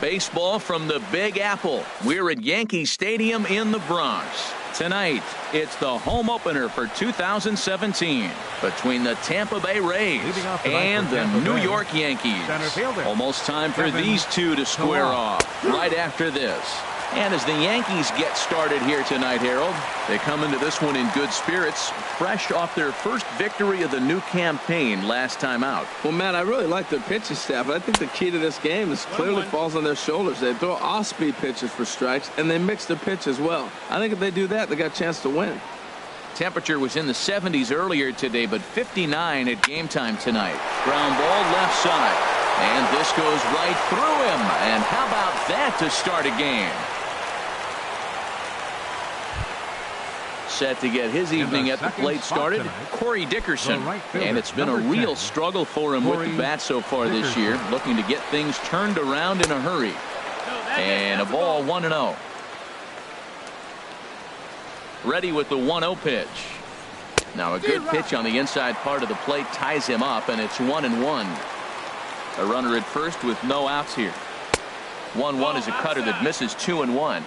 Baseball from the Big Apple. We're at Yankee Stadium in the Bronx. Tonight, it's the home opener for 2017 between the Tampa Bay Rays and the New York Yankees. Almost time for these two to square off right after this. And as the Yankees get started here tonight, Harold, they come into this one in good spirits, fresh off their first victory of the new campaign last time out. Well, Matt, I really like their pitching staff, but I think the key to this game is clearly falls on their shoulders. They throw off-speed pitches for strikes, and they mix their pitch as well. I think if they do that, they got a chance to win. Temperature was in the 70s earlier today, but 59 at game time tonight. Ground ball left side, and this goes right through him. And how about that to start a game? Set to get his evening at the plate started, Corey Dickerson. And it's been a real struggle for him with the bat so far this year, looking to get things turned around in a hurry. And a ball 1-0. Ready with the 1-0 pitch. Now a good pitch on the inside part of the plate ties him up, and it's 1-1. A runner at first with no outs here. 1-1 is a cutter that misses 2-1.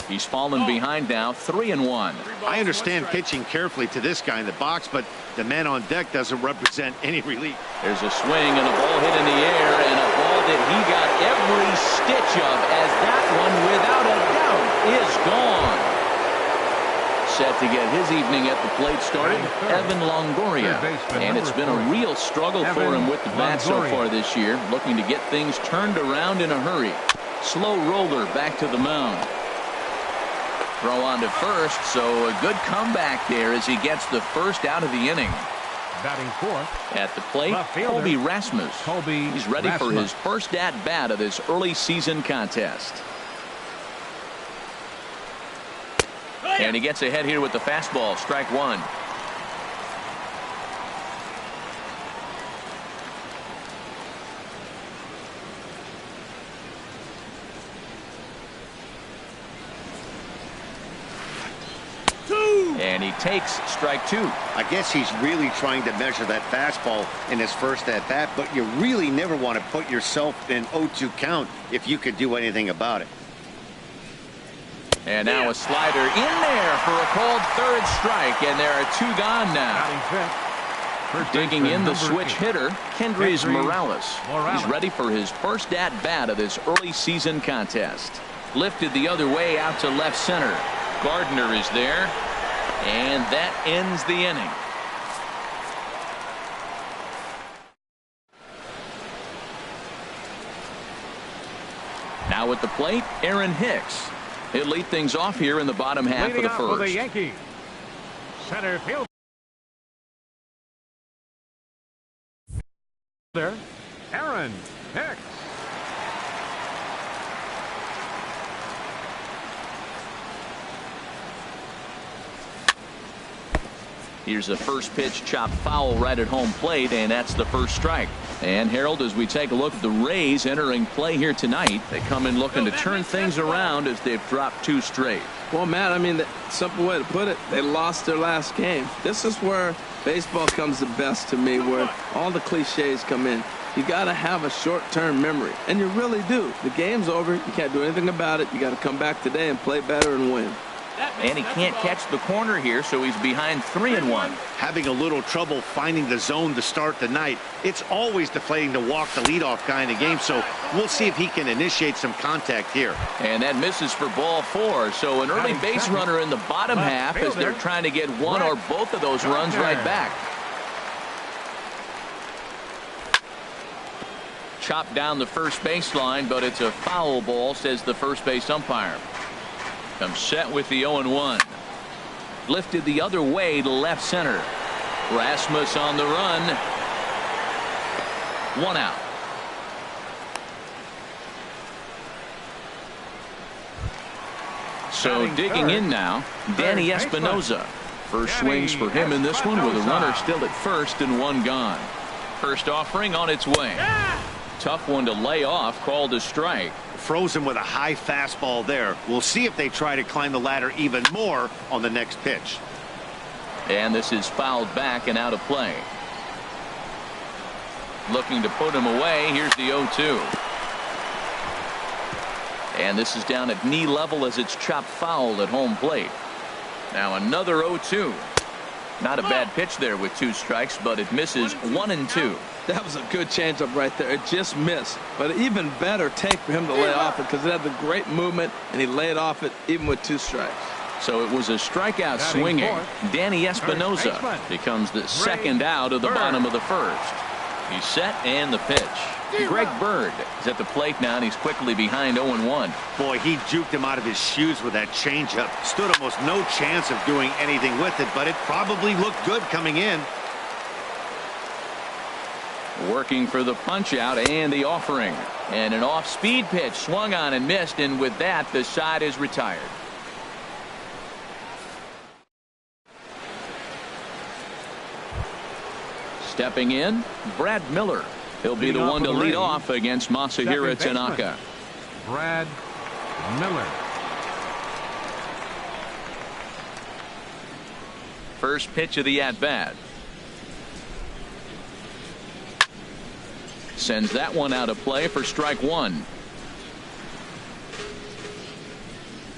He's fallen behind now, 3-1. I understand pitching carefully to this guy in the box, but the man on deck doesn't represent any relief. There's a swing and a ball hit in the air, and a ball that he got every stitch of, as that one, without a doubt, is gone. Set to get his evening at the plate started, Evan Longoria. And it's been a real struggle for him with the bat so far this year, looking to get things turned around in a hurry. Slow roller back to the mound. Throw on to first, so a good comeback there as he gets the first out of the inning. Batting fourth. At the plate, Colby Rasmus. He's ready for his first at-bat of this early season contest. And he gets ahead here with the fastball, strike one. And he takes strike two. I guess he's really trying to measure that fastball in his first at bat, but you really never want to put yourself in 0-2 count if you could do anything about it. And now a slider in there for a called third strike, and there are two gone now. Digging in the switch hitter, Kendrys Morales. He's ready for his first at-bat of this early season contest. Lifted the other way out to left center. Gardner is there. And that ends the inning. Now at the plate, Aaron Hicks. He'll lead things off here in the bottom half of the first. For the Yankees, center field. There, Aaron Hicks. Here's a first pitch chopped foul right at home plate, and that's the first strike. And Harold, as we take a look at the Rays entering play here tonight, they come in looking to turn things around as they've dropped two straight. Well, Matt, I mean, the simple way to put it, they lost their last game. This is where baseball comes the best to me, where all the cliches come in. You got to have a short-term memory, and you really do. The game's over. You can't do anything about it. You got to come back today and play better and win. And he can't catch the corner here, so he's behind 3-1. Having a little trouble finding the zone to start the night. It's always deflating to walk the leadoff guy in the game, so we'll see if he can initiate some contact here. And that misses for ball four, so an early base runner in the bottom half as they're trying to get one or both of those runs right back. Chopped down the first baseline, but it's a foul ball, says the first base umpire. Comes set with the 0-1. Lifted the other way to left center. Rasmus on the run. One out. So digging in now, Danny Espinosa. First swings for him in this one with a runner still at first and one gone. First offering on its way. Tough one to lay off, called a strike. Frozen with a high fastball there. We'll see if they try to climb the ladder even more on the next pitch. And this is fouled back and out of play. Looking to put him away. Here's the 0-2. And this is down at knee level as it's chopped foul at home plate. Now another 0-2. Not a bad pitch there with 2 strikes, but it misses 1-2. That was a good changeup right there. It just missed. But an even better take for him to lay off it because it had the great movement, and he laid off it even with 2 strikes. So it was a strikeout swinging. Danny Espinosa becomes the second out of the bottom of the first. He's set and the pitch. Greg Bird is at the plate now, and he's quickly behind 0-1. Boy, he juked him out of his shoes with that changeup. Stood almost no chance of doing anything with it, but it probably looked good coming in. Working for the punch out and the offering. And an off-speed pitch swung on and missed, and with that, the side is retired. Stepping in, Brad Miller. He'll be the one to lead off against Masahiro Tanaka. Brad Miller. First pitch of the at-bat. Sends that one out of play for strike 1.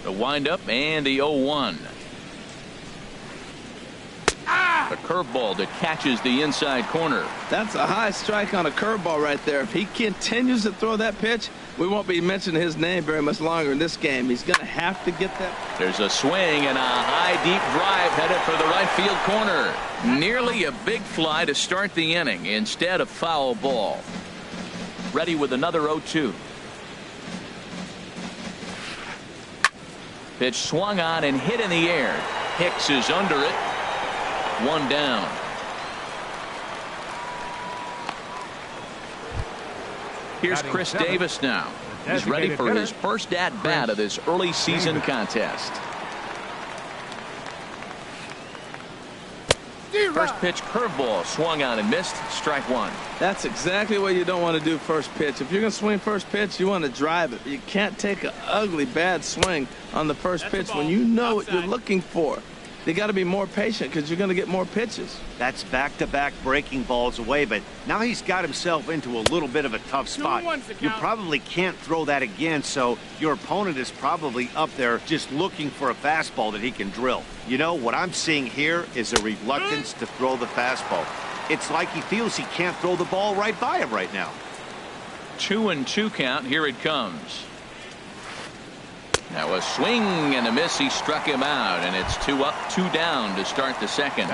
The windup and the 0-1. A curveball that catches the inside corner. That's a high strike on a curveball right there. If he continues to throw that pitch, we won't be mentioning his name very much longer in this game. He's going to have to get that. There's a swing and a high deep drive headed for the right field corner. Nearly a big fly to start the inning instead of foul ball. Ready with another 0-2. Pitch swung on and hit in the air. Hicks is under it. 1 down. Here's Chris Davis now. He's ready for his first at-bat of this early season contest. First pitch curveball swung on and missed. Strike 1. That's exactly what you don't want to do first pitch. If you're going to swing first pitch, you want to drive it. You can't take an ugly bad swing on the first pitch when you know what you're looking for. They got to be more patient because you're going to get more pitches. That's back-to-back breaking balls away, but now he's got himself into a little bit of a tough spot. You probably can't throw that again, so your opponent is probably up there just looking for a fastball that he can drill. You know, what I'm seeing here is a reluctance to throw the fastball. It's like he feels he can't throw the ball right by him right now. 2-2 count. Here it comes. Now a swing and a miss. He struck him out, and it's 2 up, 2 down to start the second.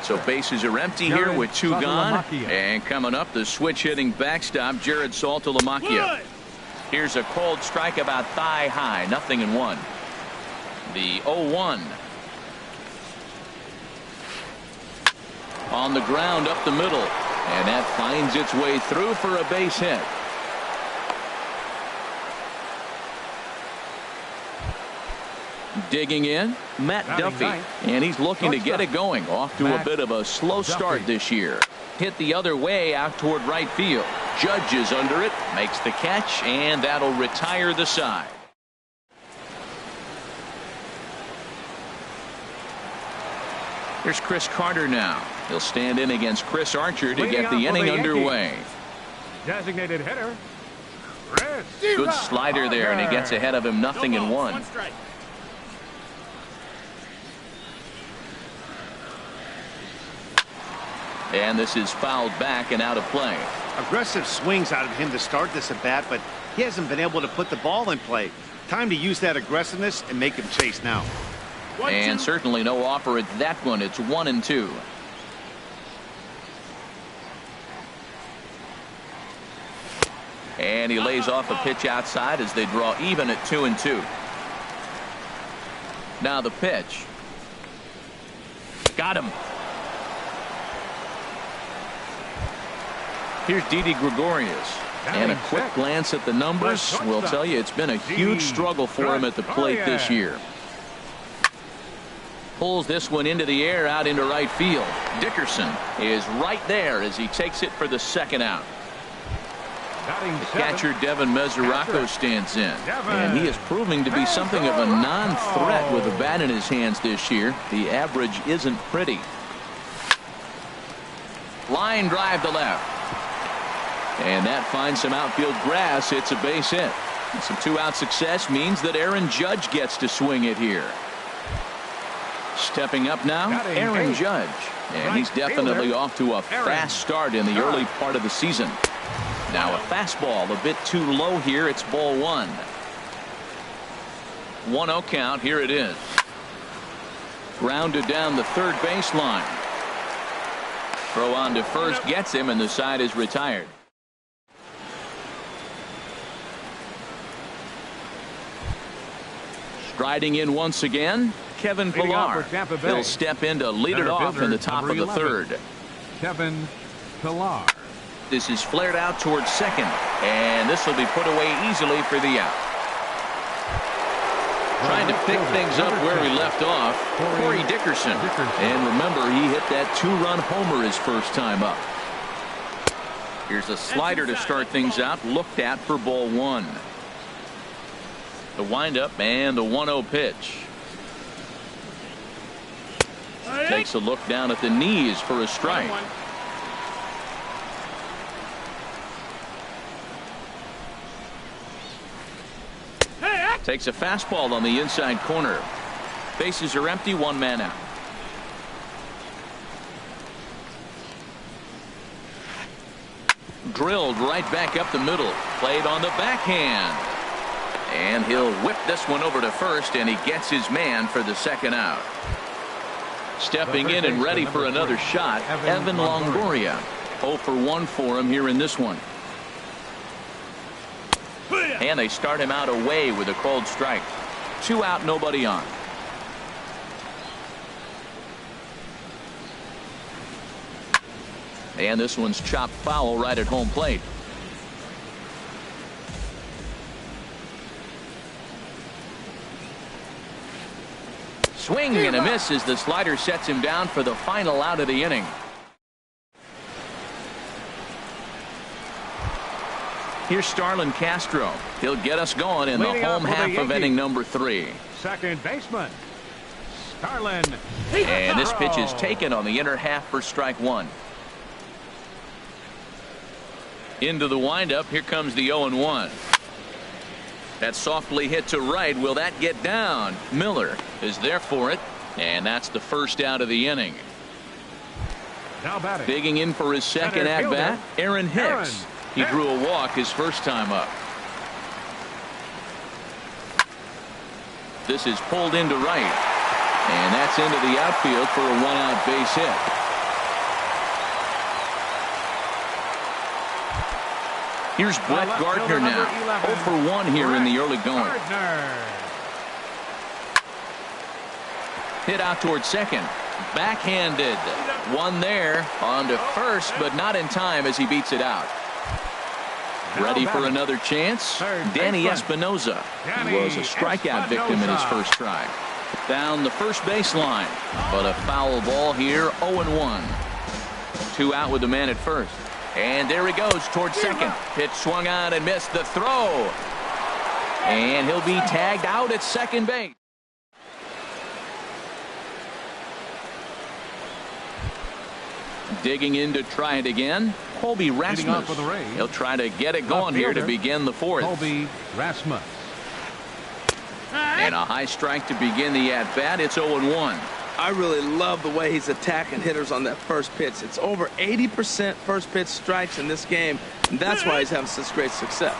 So bases are empty here with 2 gone. And coming up, the switch-hitting backstop, Jared Saltalamacchia. Here's a cold strike about thigh high, 0-1. The 0-1. On the ground up the middle, and that finds its way through for a base hit. Digging in, Matt Duffy, and he's looking to get it going. Off to a bit of a slow start this year. Hit the other way out toward right field. Judge is under it, makes the catch, and that'll retire the side. Here's Chris Carter now. He'll stand in against Chris Archer to get the inning underway. Designated hitter, Chris. Good slider there, and he gets ahead of him, 0-1. And this is fouled back and out of play. Aggressive swings out of him to start this at bat, but he hasn't been able to put the ball in play. Time to use that aggressiveness and make him chase now. And certainly no offer at that one. It's 1-2. And he lays off a pitch outside as they draw even at 2-2. Now the pitch. Got him. Here's Didi Gregorius. And a quick glance at the numbers will tell you it's been a huge struggle for him at the plate this year. Pulls this one into the air out into right field. Dickerson is right there as he takes it for the second out. The catcher Devin Mesoraco stands in, and he is proving to be something of a non-threat with a bat in his hands this year. The average isn't pretty. Line drive to left. And that finds some outfield grass. It's a base hit. And some two-out success means that Aaron Judge gets to swing it here. Stepping up now, Aaron Judge. And he's definitely off to a fast start in the early part of the season. Now a fastball a bit too low here. It's ball one. 1-0 count. Here it is. Grounded down the third baseline. Throw on to first gets him, and the side is retired. Striding in once again, Kevin Pillar. He'll step in to lead it off in the top of the third. Kevin Pillar. This is flared out towards second, and this will be put away easily for the out. Trying to pick things up where we left off, Corey Dickerson. And remember, he hit that two-run homer his first time up. Here's a slider to start things out, looked at for ball one. The windup and the 1-0 pitch. Takes a look down at the knees for a strike. Takes a fastball on the inside corner. Bases are empty, one man out. Drilled right back up the middle. Played on the backhand. And he'll whip this one over to first, and he gets his man for the second out. Stepping in and ready for another shot, Evan Longoria. 0 for 1 for him here in this one. And they start him out away with a called strike. 2 out, nobody on. And this one's chopped foul right at home plate. Swing and a miss as the slider sets him down for the final out of the inning. Here's Starlin Castro. He'll get us going in the home half of inning number 3. Second baseman, Starlin. And this pitch is taken on the inner half for strike one. Into the windup. Here comes the 0-1. That softly hit to right. Will that get down? Miller is there for it. And that's the first out of the inning. Now batting. Digging in for his second at bat, Aaron Hicks. He drew a walk his first time up. This is pulled into right. And that's into the outfield for a 1-out base hit. Here's Brett Gardner now. 0 for 1 here in the early going. Hit out towards second. Backhanded. One there. On to first, but not in time as he beats it out. Ready for another chance? Danny Espinoza was a strikeout victim in his first try. Down the first baseline, but a foul ball here. 0-1. 2 out with the man at first. And there he goes towards second. Pitch swung on and missed the throw. And he'll be tagged out at second base. Digging in to try it again, Colby Rasmus. He'll try to get it going here to begin the fourth. Colby Rasmus. And a high strike to begin the at-bat. It's 0-1. I really love the way he's attacking hitters on that first pitch. It's over 80% first pitch strikes in this game, and that's why he's having such great success.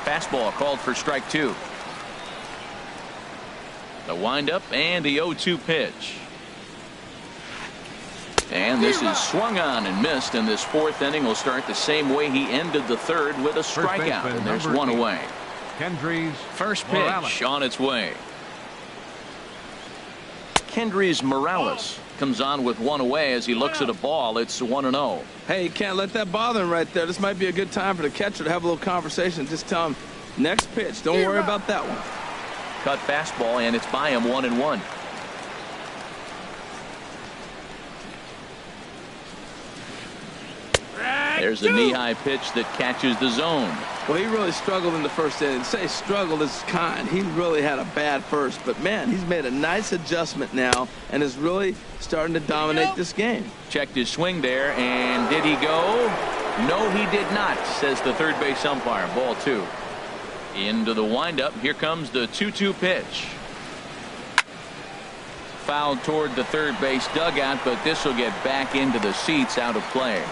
Fastball called for strike 2. The windup and the 0-2 pitch. And this is swung on and missed, and this fourth inning will start the same way he ended the third with a strikeout, and there's one away. Kendrys First pitch on its way. Kendrys Morales comes on with one away as he looks at a ball. It's 1-0. Hey, you can't let that bother him right there. This might be a good time for the catcher to have a little conversation. Just tell him, next pitch. Don't worry about that one. Cut fastball, and it's by him, 1-1. There's a knee-high pitch that catches the zone. Well, he really struggled in the first inning. Say struggled is kind. He really had a bad first. But, man, he's made a nice adjustment now and is really starting to dominate this game. Checked his swing there, and did he go? No, he did not, says the third base umpire. Ball 2. Into the windup. Here comes the 2-2 pitch. Fouled toward the third base dugout, but this will get back into the seats, out of play.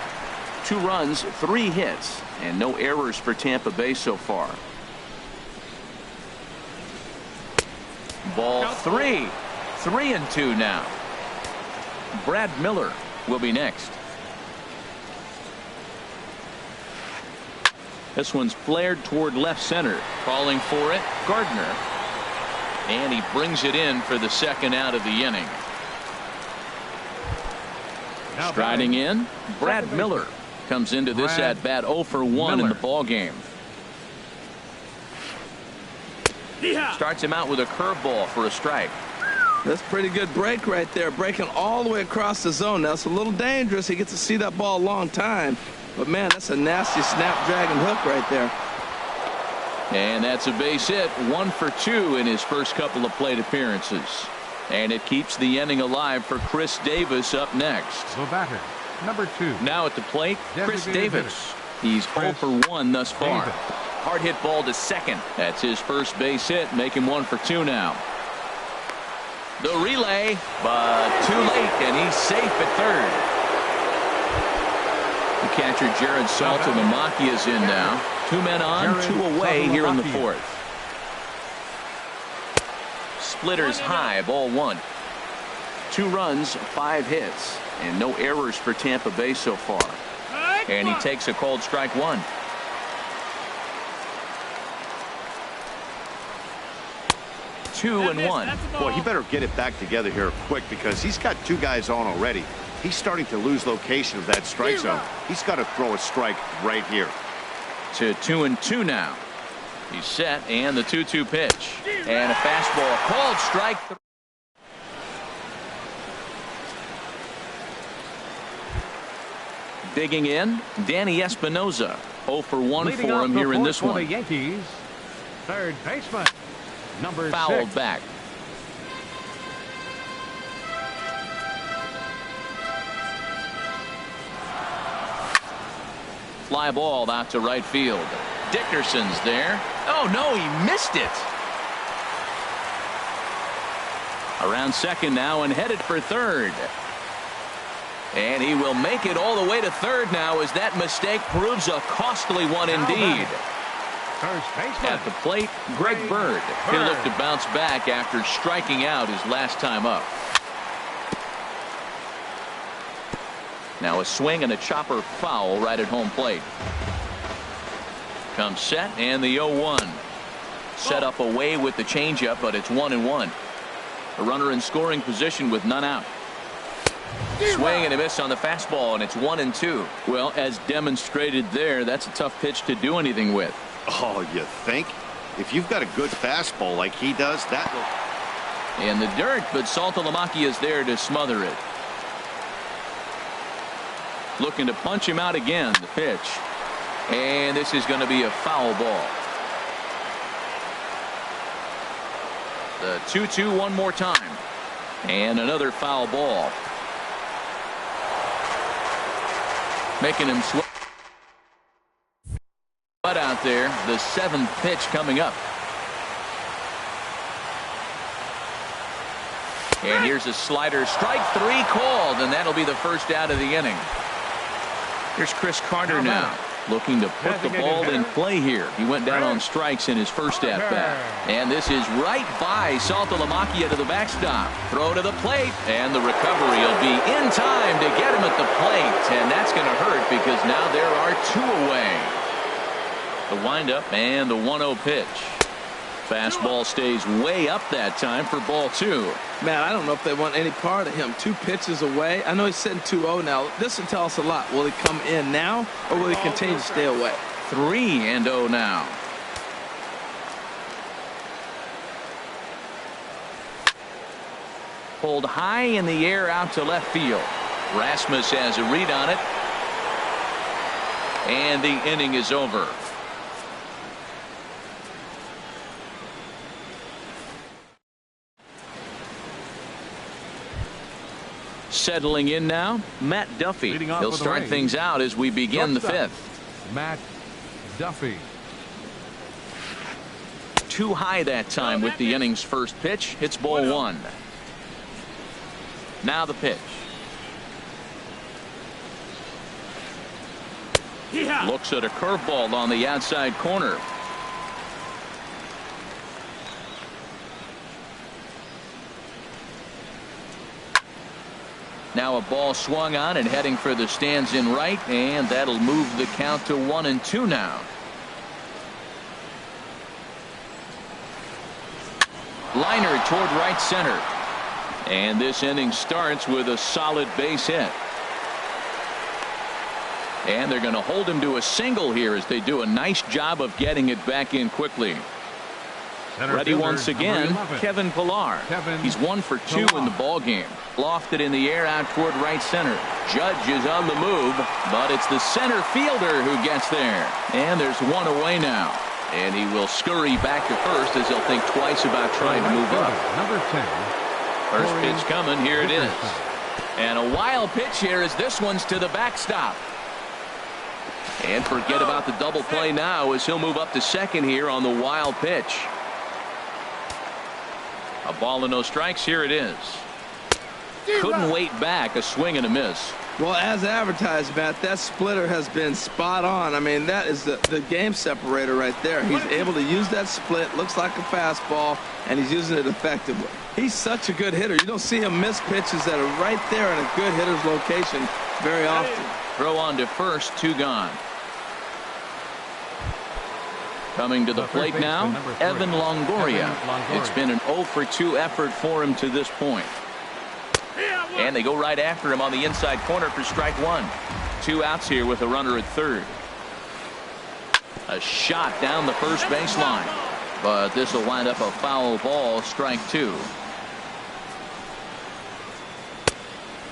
2 runs, 3 hits, and no errors for Tampa Bay so far. Ball 3. 3-2 now. Brad Miller will be next. This one's flared toward left center. Calling for it, Gardner. And he brings it in for the second out of the inning. Striding in, Brad Miller comes into this at bat 0 for 1 in the ball game. Starts him out with a curveball for a strike. That's a pretty good break right there, breaking all the way across the zone. Now it's a little dangerous. He gets to see that ball a long time, but man, that's a nasty snapdragon hook right there. And that's a base hit. 1 for 2 in his first couple of plate appearances. And it keeps the inning alive for Chris Davis up next. The batter, number 2. Now at the plate, Chris Davis. He's 0 for 1 thus far. Hard hit ball to second. That's his first base hit. Make him 1 for 2 now. The relay, but too late, and he's safe at third. The catcher Jared Saltalamacchia is in now. 2 men on, 2 away here in the 4th. Splitters high, ball 1. 2 runs, 5 hits, and no errors for Tampa Bay so far. And he takes a called strike 1. Two and 1. Boy, he better get it back together here quick, because he's got 2 guys on already. He's starting to lose location of that strike zone. He's got to throw a strike right here. To 2-2 now. He's set, and the 2-2 pitch. And a fastball called strike. Digging in, Danny Espinosa. 0 for 1 for him here in this one. The Yankees, third baseman, number 6. Fouled back. Fly ball out to right field. Dickerson's there. Oh no, he missed it. Around second now and headed for third. And he will make it all the way to third now, as that mistake proves a costly one indeed. First baseman. At the plate, Greg Bird. He'll look to bounce back after striking out his last time up. Now a swing and a chopper foul right at home plate. Comes set, and the 0-1. Set up away with the changeup, but it's 1-1. A runner in scoring position with none out. Swing and a miss on the fastball, and it's 1-2. Well, as demonstrated there, that's a tough pitch to do anything with. Oh, you think? If you've got a good fastball like he does, that will... In the dirt, but Saltalamacchia is there to smother it. Looking to punch him out again, the pitch. And this is going to be a foul ball. The 2-2 one more time. And another foul ball. Making him sweat out there. The 7th pitch coming up. And here's a slider. Strike 3 called, and that'll be the first out of the inning. Here's Chris Carter now, looking to put the ball in play here. He went down on strikes in his first at-bat. And this is right by Saltalamacchia to the backstop. Throw to the plate, and the recovery will be in time to get him at the plate. And that's going to hurt, because now there are 2 away. The windup and the 1-0 pitch. Fastball stays way up that time for ball 2. Man, I don't know if they want any part of him. 2 pitches away. I know he's sitting 2-0 now. This will tell us a lot. Will he come in now, or will he continue to stay away? 3-0 now. Pulled high in the air out to left field. Rasmus has a read on it. And the inning is over. Settling in now, Matt Duffy. He'll start things out as we begin the fifth. Matt Duffy. Too high that time with the inning's first pitch. Hits ball one. Now the pitch. Looks at a curveball on the outside corner. Now a ball swung on and heading for the stands in right, and that'll move the count to 1-2 now. Liner toward right center. And this inning starts with a solid base hit. And they're going to hold him to a single here as they do a nice job of getting it back in quickly. Ready once again, Kevin Pillar. He's 1 for 2 in the ball game. Lofted in the air out toward right center. Judge is on the move, but it's the center fielder who gets there. And there's one away now. And he will scurry back to first as he'll think twice about trying to move up. Number 10. First pitch coming. Here it is. And a wild pitch here as this one's to the backstop. And forget about the double play now as he'll move up to second here on the wild pitch. A ball and no strikes. Here it is. Couldn't wait back. A swing and a miss. Well, as advertised, Matt, that splitter has been spot on. I mean, that is the game separator right there. He's able to use that split. Looks like a fastball, and he's using it effectively. He's such a good hitter. You don't see him miss pitches that are right there in a good hitter's location very often. Throw on to first. 2 gone. Coming to the plate now, Evan Longoria. It's been an 0 for 2 effort for him to this point. And they go right after him on the inside corner for strike 1. 2 outs here with a runner at third. A shot down the first baseline. But this will wind up a foul ball. Strike 2.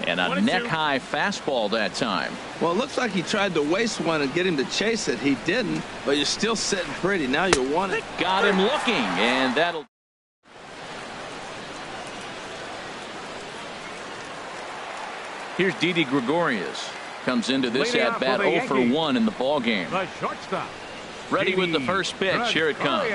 And a neck-high fastball that time. Well, it looks like he tried to waste one and get him to chase it. He didn't, but you're still sitting pretty. Now you want it. Got him looking, and that'll... Here's Didi Gregorius. Comes into this at-bat 0 for 1 in the ball game. The shortstop. Ready with the first pitch. Here it comes.